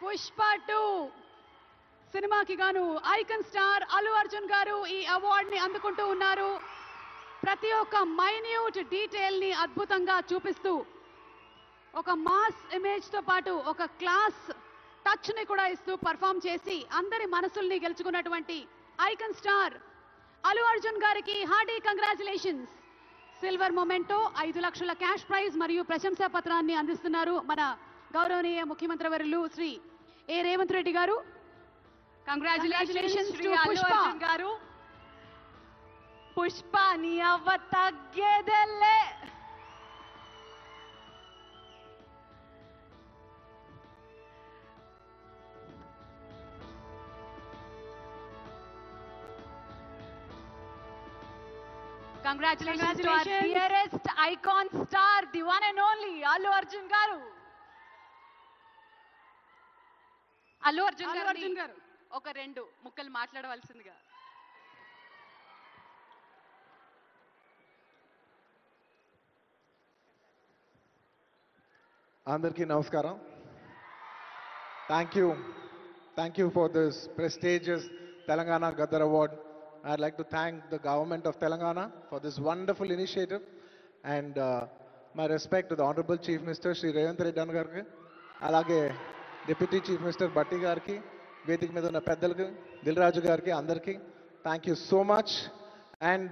పుష్ప 2 సినిమాకి గాను icon star Allu Arjun గారు ఈ అవార్డ్ ని అందుకుంటూ ఉన్నారు. ప్రతి ఒక్క మైన్యూట్ డీటెయిల్ ని అద్భుతంగా చూపిస్తూ ఒక మాస్ ఇమేజ్ తో పాటు ఒక క్లాస్ టచ్ ని కూడా ఇస్తూ పర్ఫామ్ చేసి అందరి మనసుల్ని గెలుచుకున్నటువంటి ఐకాన్ స్టార్ అల్లు అర్జున్ గారికి హార్డీ కంగ్రాచులేషన్స్. సిల్వర్ మొమెంటో 5 లక్షల క్యాష్ ప్రైజ్ మరియు ప్రశంసా పత్రాన్ని అందిస్తున్నారు మన గౌరవనీయ ముఖ్యమంత్రి వర్యులు శ్రీ ఏ రేవంత్ రెడ్డి గారు. కంగ్రాచులేషన్స్ టు అల్లు అర్జున్ గారు. పుష్ప నీ అవ్వ తగ్గేదెల్లే. Congratulations to our dearest icon star, the one and only Allu Arjun garu. Allu Arjun garu oka rendu mukkalu maatladavaల్సిందిగా. Andarki namaskaram. Thank you for this prestigious Telangana Gaddar Award. I'd like to thank the government of Telangana for this wonderful initiative, and my respect to the Honorable Chief Minister Shri Revanth Reddy Gariki, alage Deputy Chief Minister Batti Gariki, Vedik మీద ఉన్న పెద్దలకు దిల్రాజు గారికి అందరికీ thank you so much. And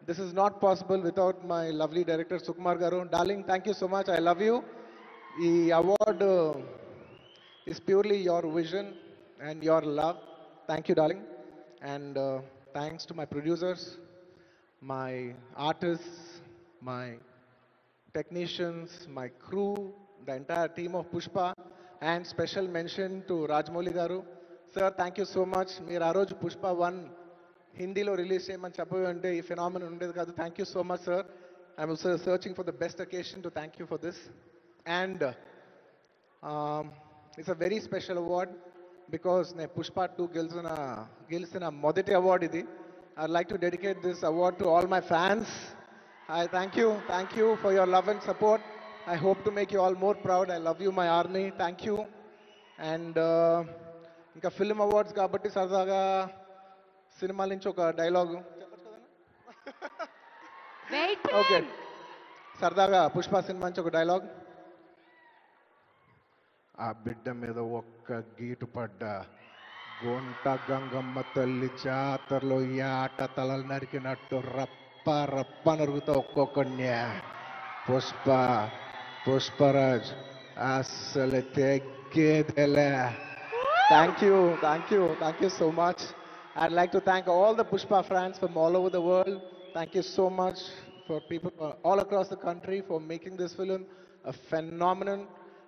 this is not possible without my lovely director Sukumar garu. Darling, thank you so much. I love you. ఈ award is purely your vision and your love. Thank you, darling. And thanks to my producers, my artists, my technicians, my crew, the entire team of Pushpa, and special mention to Rajamouli garu. Sir, thank you so much. Meer aa roju Pushpa 1 Hindilo release cheyamani cheppavante ee phenomenon undedi kaadu. Thank you so much, sir. I'm also searching for the best occasion to thank you for this. And it's a very special award because Pushpa 2 గెలిచిన మొదటి award ఇది. I'd like to dedicate this award to all my fans. I thank you for your love and support. I hope to make you all more proud. I love you, my army. Thank you. And ఇంకా film awards కాబట్టి సరదాగా సినిమాల నుంచి ఒక dialogue okay, సరదాగా Pushpa cinema నుంచి ఒక dialogue. ఆ బిడ్డ మీద ఒక్క గీటు పడ్డ గుంట గంగమ్మ తల్లి జాతరలో యాట తలలు నరికినట్టు రప్ప రప్ప నరుగుతా ఒక్కొక్కడిని. పుష్పరాజ్ అస్సలు తెగ్గేదేలే. Thank you so much. I'd like to thank all the Pushpa fans from all over the world. Thank you so much for people all across the country for making this film a phenomenon.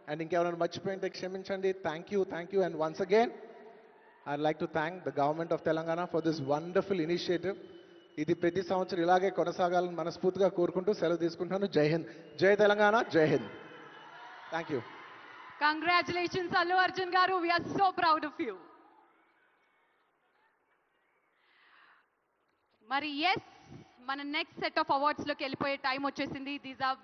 And ఇంకెవరైనా మర్చిపోయింటే క్షమించండి. Thank you. And once again, I'd like to thank the government of Telangana for this wonderful initiative. ఇది ప్రతి సంవత్సరం ఇలాగే కొనసాగాలని మనస్ఫూర్తిగా కోరుకుంటూ సెలవు తీసుకుంటున్నాను. జై హింద్, జై తెలంగాణ, జై Hind. Thank you. Congratulations, Allu Arjun garu. We are so proud of you. మరి yes, మన నెక్స్ట్ సెట్ ఆఫ్ అవార్డ్స్ లోకి వెళ్ళిపోయే టైం వచ్చేసింది. These are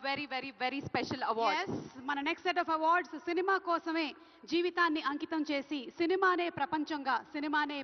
very special awards. మన next set of awards cinema కోసమే జీవితాన్ని అంకితం చేసి సినిమానే ప్రపంచంగా, సినిమానే